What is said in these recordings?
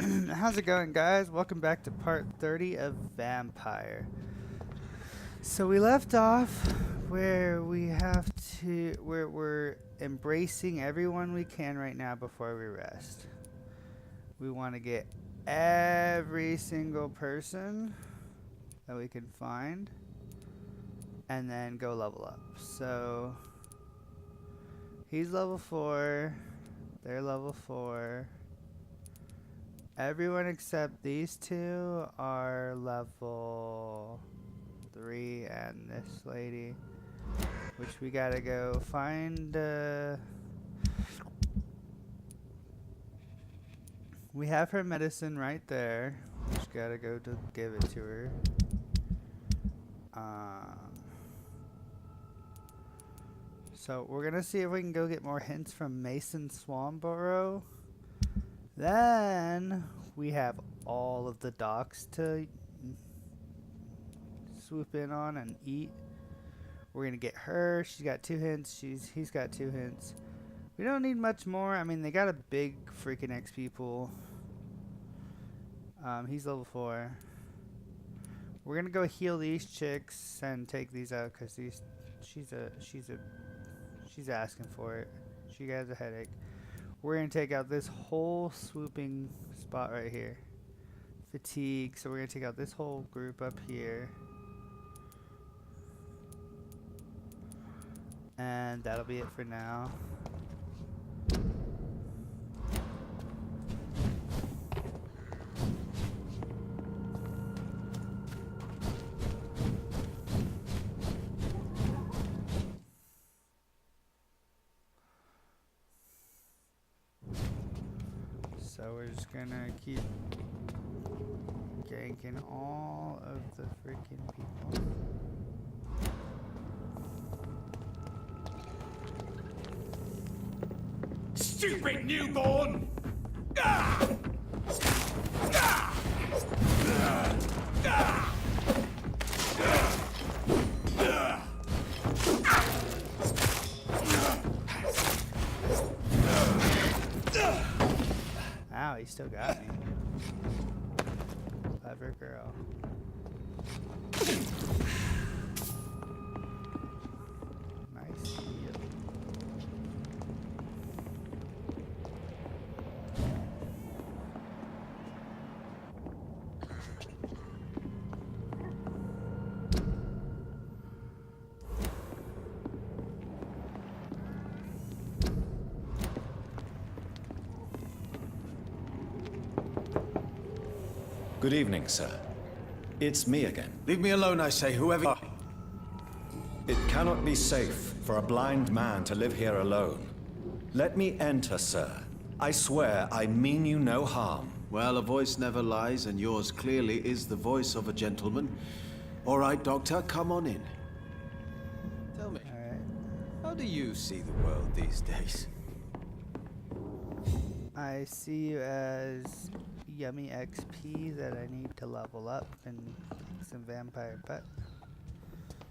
How's it going, guys? Welcome back to part 30 of Vampyr. So we left off where we're embracing everyone we can right now before we rest. We want to get every single person that we can find and then go level up. So he's level 4, they're level 4. Everyone except these two are level 3 and this lady, which we gotta go find. We have her medicine right there. We just gotta go to give it to her. So we're gonna see if we can go get more hints from Mason Swamborough. Then we have all of the docks to swoop in on and eat. We're gonna get her. She's got 2 hints. He's got 2 hints. We don't need much more. I mean, they got a big freaking XP pool. He's level 4. We're gonna go heal these chicks and take these out because she's asking for it. She has a headache. We're going to take out this whole swooping spot right here. Fatigue. So we're going to take out this whole group up here. And that'll be it for now. So we're just gonna keep ganking all of the freaking people. Stupid newborn! Ah! Ah! Ah! Ow, he still got me. Clever girl. Nice. Yep. Good evening, sir. It's me again. Leave me alone, I say, whoever. It cannot be safe for a blind man to live here alone. Let me enter, sir. I swear I mean you no harm. Well, a voice never lies, and yours clearly is the voice of a gentleman. All right, Doctor, come on in. Tell me, how do you see the world these days? I see you as yummy XP that I need to level up and some vampire pet.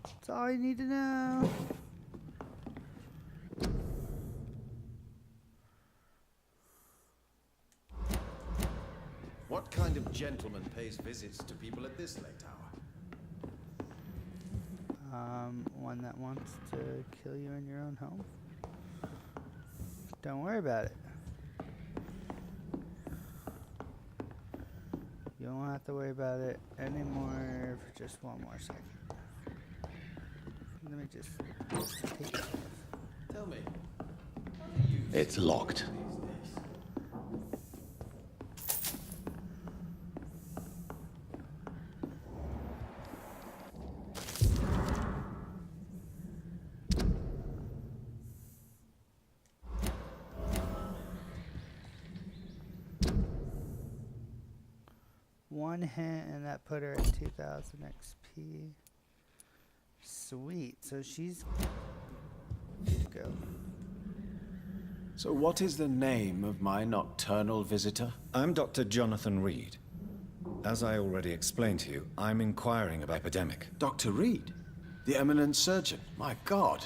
That's all you need to know. What kind of gentleman pays visits to people at this late hour? One that wants to kill you in your own home. Don't worry about it. You don't have to worry about it anymore for just one more second. Let me just take it off. Tell me. It's locked. One hit and that put her at 2000 XP. Sweet. So she's good to go. So what is the name of my nocturnal visitor? I'm Dr. Jonathan Reed. As I already explained to you, I'm inquiring about epidemic. Dr. Reed? The eminent surgeon? My God.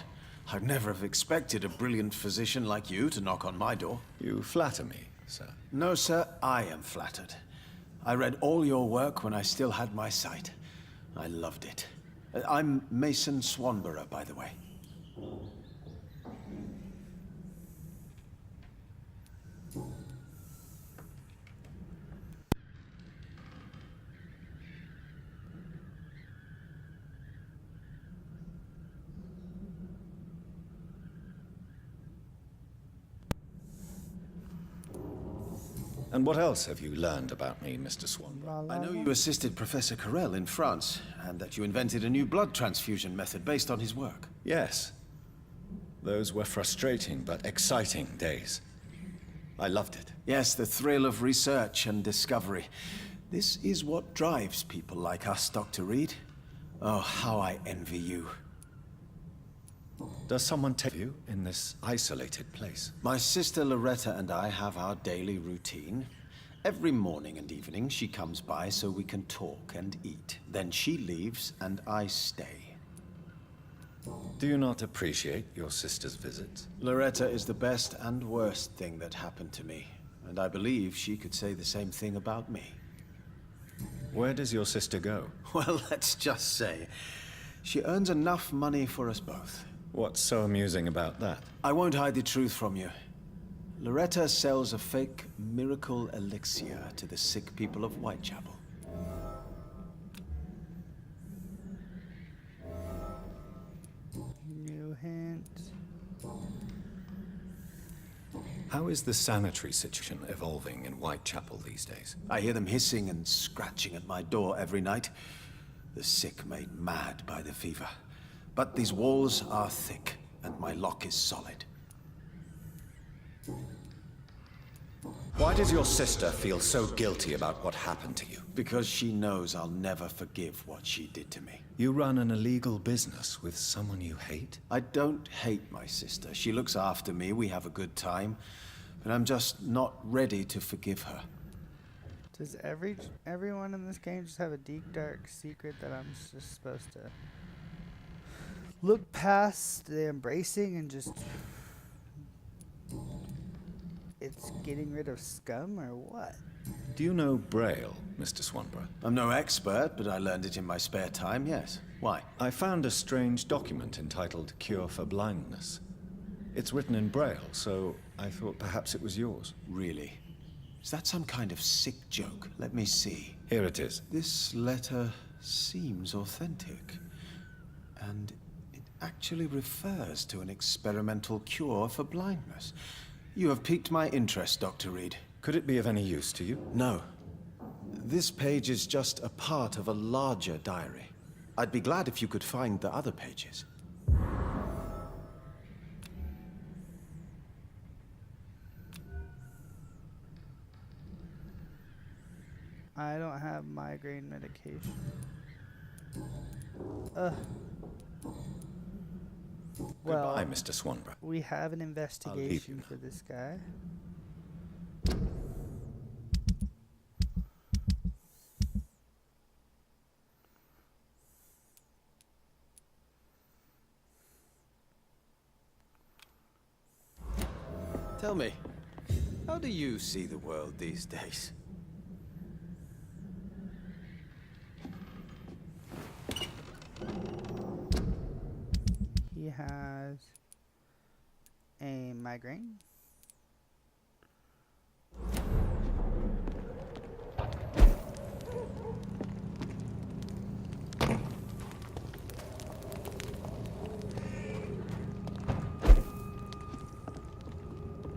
I'd never have expected a brilliant physician like you to knock on my door. You flatter me. sir. No, sir, I am flattered. I read all your work when I still had my sight. I loved it. I'm Mason Swanborough, by the way. And what else have you learned about me, Mr. Swanborough? I know you assisted Professor Carell in France, and that you invented a new blood transfusion method based on his work. Yes. Those were frustrating but exciting days. I loved it. Yes, the thrill of research and discovery. This is what drives people like us, Dr. Reed. Oh, how I envy you. Does someone take you in this isolated place? My sister Loretta and I have our daily routine. Every morning and evening she comes by so we can talk and eat. Then she leaves and I stay. Do you not appreciate your sister's visits? Loretta is the best and worst thing that happened to me. And I believe she could say the same thing about me. Where does your sister go? Well, let's just say, she earns enough money for us both. What's so amusing about that? I won't hide the truth from you. Loretta sells a fake miracle elixir to the sick people of Whitechapel. New hint. How is the sanitary situation evolving in Whitechapel these days? I hear them hissing and scratching at my door every night. The sick made mad by the fever. But these walls are thick, and my lock is solid. Why does your sister feel so guilty about what happened to you? Because she knows I'll never forgive what she did to me. You run an illegal business with someone you hate? I don't hate my sister. She looks after me, we have a good time. But I'm just not ready to forgive her. Does everyone in this game just have a deep, dark secret that I'm just supposed to look past the embracing and just... It's getting rid of scum or what? Do you know Braille, Mr. Swanborough? I'm no expert, but I learned it in my spare time, yes. Why? I found a strange document entitled Cure for Blindness. It's written in Braille, so I thought perhaps it was yours. Really? Is that some kind of sick joke? Let me see. Here it is. This letter seems authentic. And it actually refers to an experimental cure for blindness. You have piqued my interest, Dr. Reed. Could it be of any use to you? No. This page is just a part of a larger diary. I'd be glad if you could find the other pages. I don't have migraine medication. Well, Goodbye, Mr. Swanborough. we have an you investigation now. for this guy. Tell me, how do you see the world these days? He has a migraine.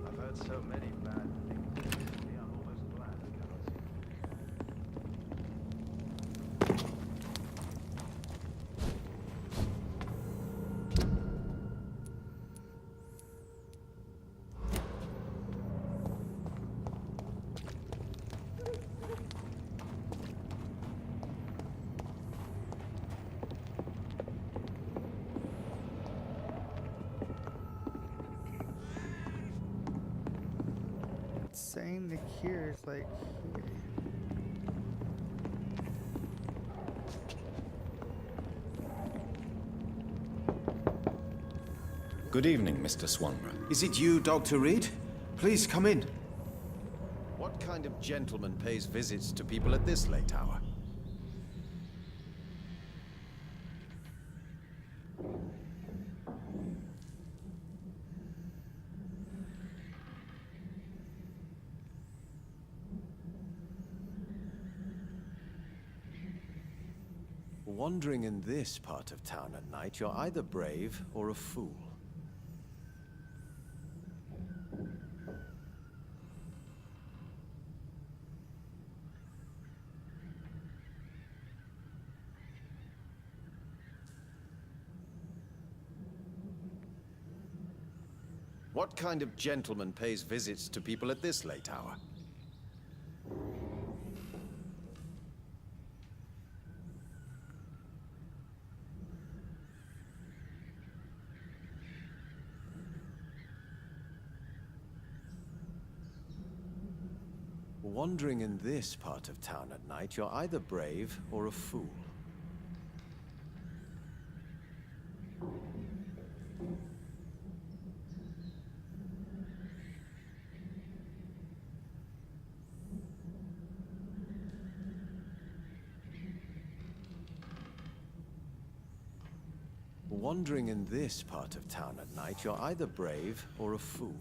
I've heard so many bad things. I'm almost glad I cannot see. It's saying the cure is like here. Good evening, Mr. Swanborough. Is it you, Dr. Reed? Please come in. What kind of gentleman pays visits to people at this late hour? Wandering in this part of town at night, you're either brave or a fool. What kind of gentleman pays visits to people at this late hour? Wandering in this part of town at night, you're either brave or a fool. Wandering in this part of town at night, you're either brave or a fool.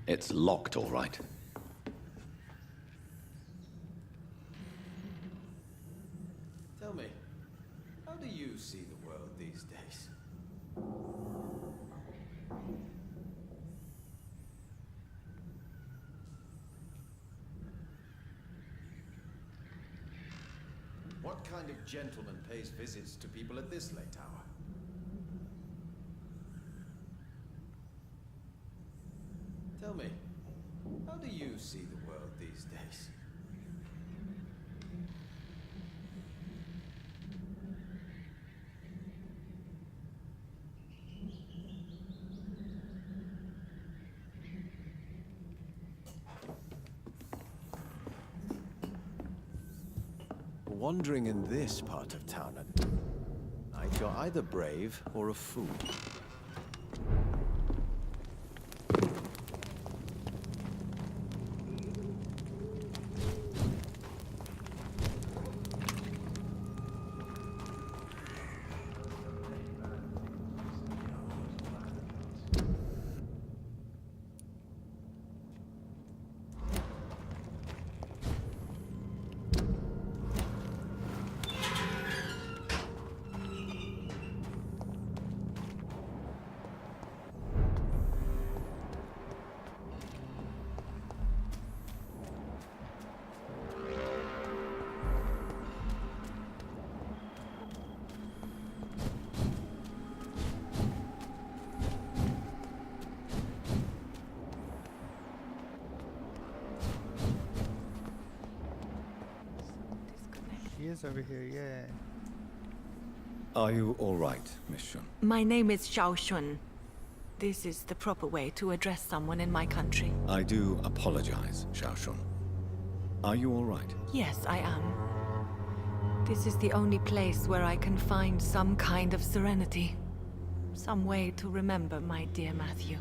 It's locked, all right. Tell me, how do you see the world these days? What kind of gentleman pays visits to people at this late hour? Tell me, how do you see the world these days? Wandering in this part of town at night, you're either brave or a fool. She is over here, yeah. Are you all right, Miss Shun? My name is Hsiao. This is the proper way to address someone in my country. I do apologize, Hsiao Shun. Are you all right? Yes, I am. This is the only place where I can find some kind of serenity. Some way to remember my dear Matthew.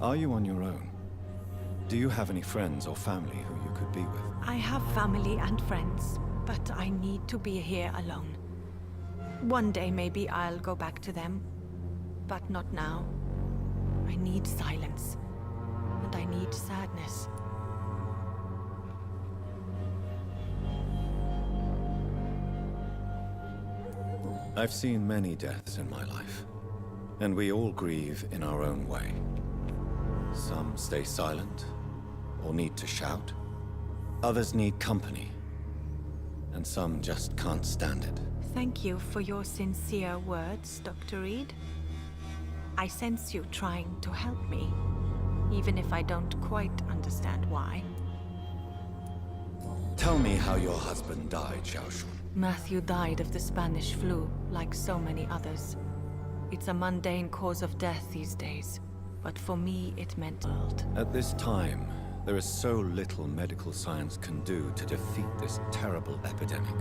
Are you on your own? Do you have any friends or family who you could be with? I have family and friends, but I need to be here alone. One day maybe I'll go back to them, but not now. I need silence, and I need sadness. I've seen many deaths in my life, and we all grieve in our own way. Some stay silent, or need to shout. Others need company, and some just can't stand it. Thank you for your sincere words, Dr. Reed. I sense you trying to help me, even if I don't quite understand why. Tell me how your husband died, Hsiao Shun. Matthew died of the Spanish flu, like so many others. It's a mundane cause of death these days, but for me it meant the world. At this time, there is so little medical science can do to defeat this terrible epidemic.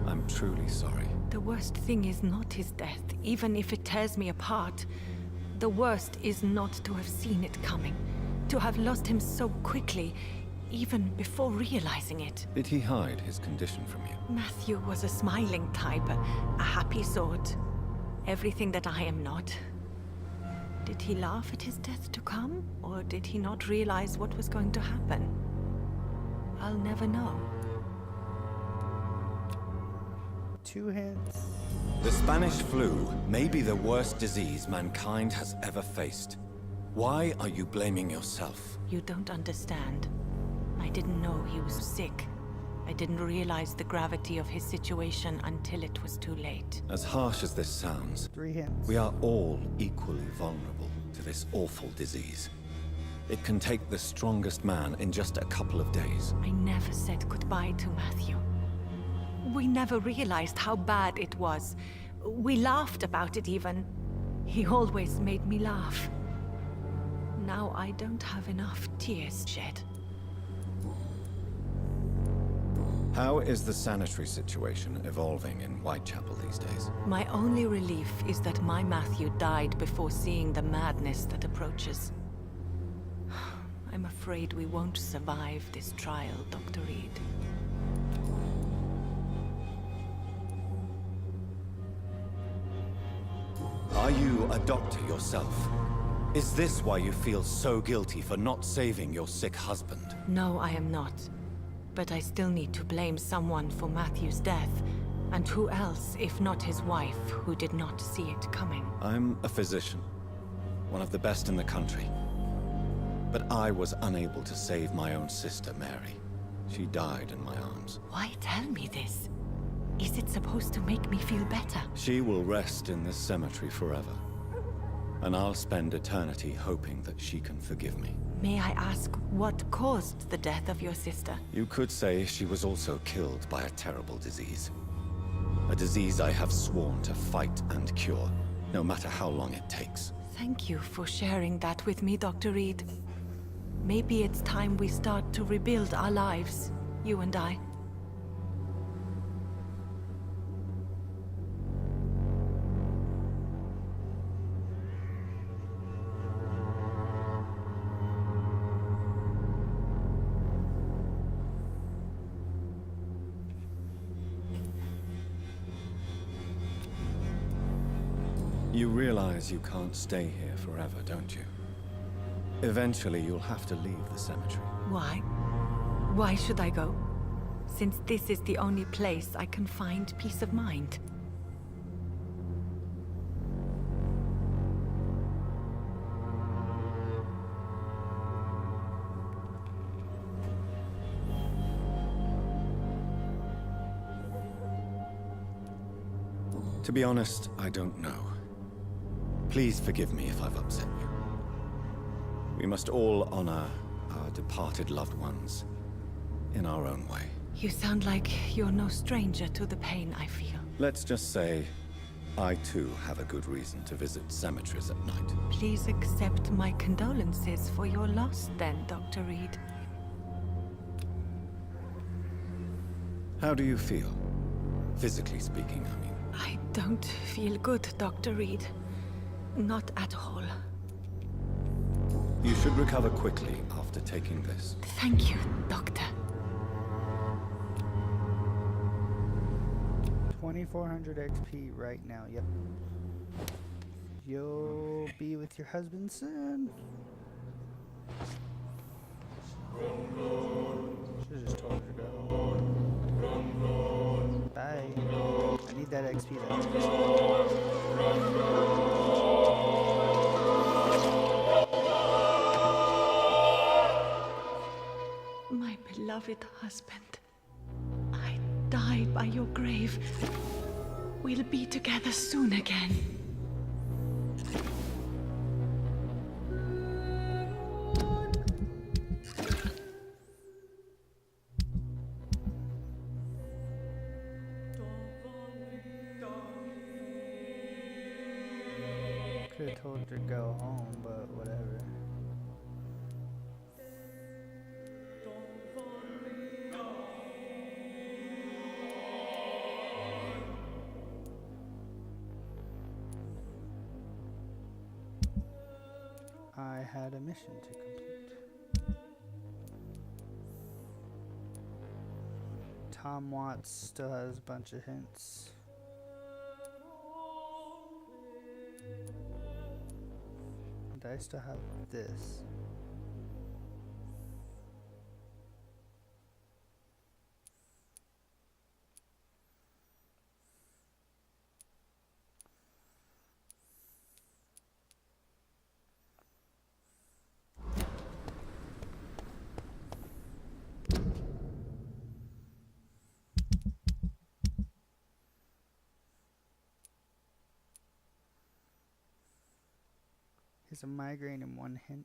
I'm truly sorry. The worst thing is not his death, even if it tears me apart. The worst is not to have seen it coming, to have lost him so quickly, even before realizing it. Did he hide his condition from you? Matthew was a smiling type, a happy sort. Everything that I am not. Did he laugh at his death to come, or did he not realize what was going to happen? I'll never know. 2 hints. The Spanish flu may be the worst disease mankind has ever faced. Why are you blaming yourself? You don't understand. I didn't know he was sick. I didn't realize the gravity of his situation until it was too late. As harsh as this sounds, 3 hints. we are all equally vulnerable to this awful disease. It can take the strongest man in just a couple of days. I never said goodbye to Matthew. We never realized how bad it was. We laughed about it even. He always made me laugh. Now I don't have enough tears shed. How is the sanitary situation evolving in Whitechapel these days? My only relief is that my Matthew died before seeing the madness that approaches. I'm afraid we won't survive this trial, Dr. Reed. Are you a doctor yourself? Is this why you feel so guilty for not saving your sick husband? No, I am not. But I still need to blame someone for Matthew's death. And who else, if not his wife, who did not see it coming? I'm a physician, one of the best in the country. But I was unable to save my own sister, Mary. She died in my arms. Why tell me this? Is it supposed to make me feel better? She will rest in this cemetery forever. And I'll spend eternity hoping that she can forgive me. May I ask what caused the death of your sister? You could say she was also killed by a terrible disease. A disease I have sworn to fight and cure, no matter how long it takes. Thank you for sharing that with me, Dr. Reed. Maybe it's time we start to rebuild our lives, you and I. You realize you can't stay here forever, don't you? Eventually, you'll have to leave the cemetery. Why? Why should I go? Since this is the only place I can find peace of mind. To be honest, I don't know. Please forgive me if I've upset you. We must all honor our departed loved ones in our own way. You sound like you're no stranger to the pain I feel. Let's just say, I too have a good reason to visit cemeteries at night. Please accept my condolences for your loss then, Dr. Reed. How do you feel? Physically speaking, I mean. I don't feel good, Dr. Reed. Not at all. You should recover quickly after taking this. Thank you, Doctor. 2400 XP right now, yep. You'll be with your husband soon. Should've just told her to go. Bye. I need that XP though. My beloved husband, I die by your grave. We'll be together soon again. Could have told her to go home, but whatever. had a mission to complete. Tom Watts still has a bunch of hints. And I still have this. Here's a migraine and one hint.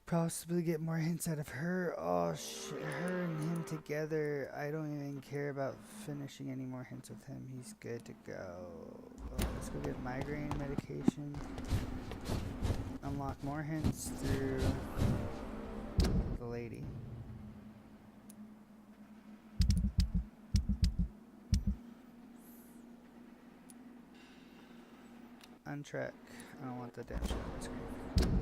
Possibly get more hints out of her. Oh shit, her and him together. I don't even care about finishing any more hints with him. He's good to go. Oh, let's go get migraine medication. Unlock more hints through the lady. Untrack. I don't want the damn shit on my screen.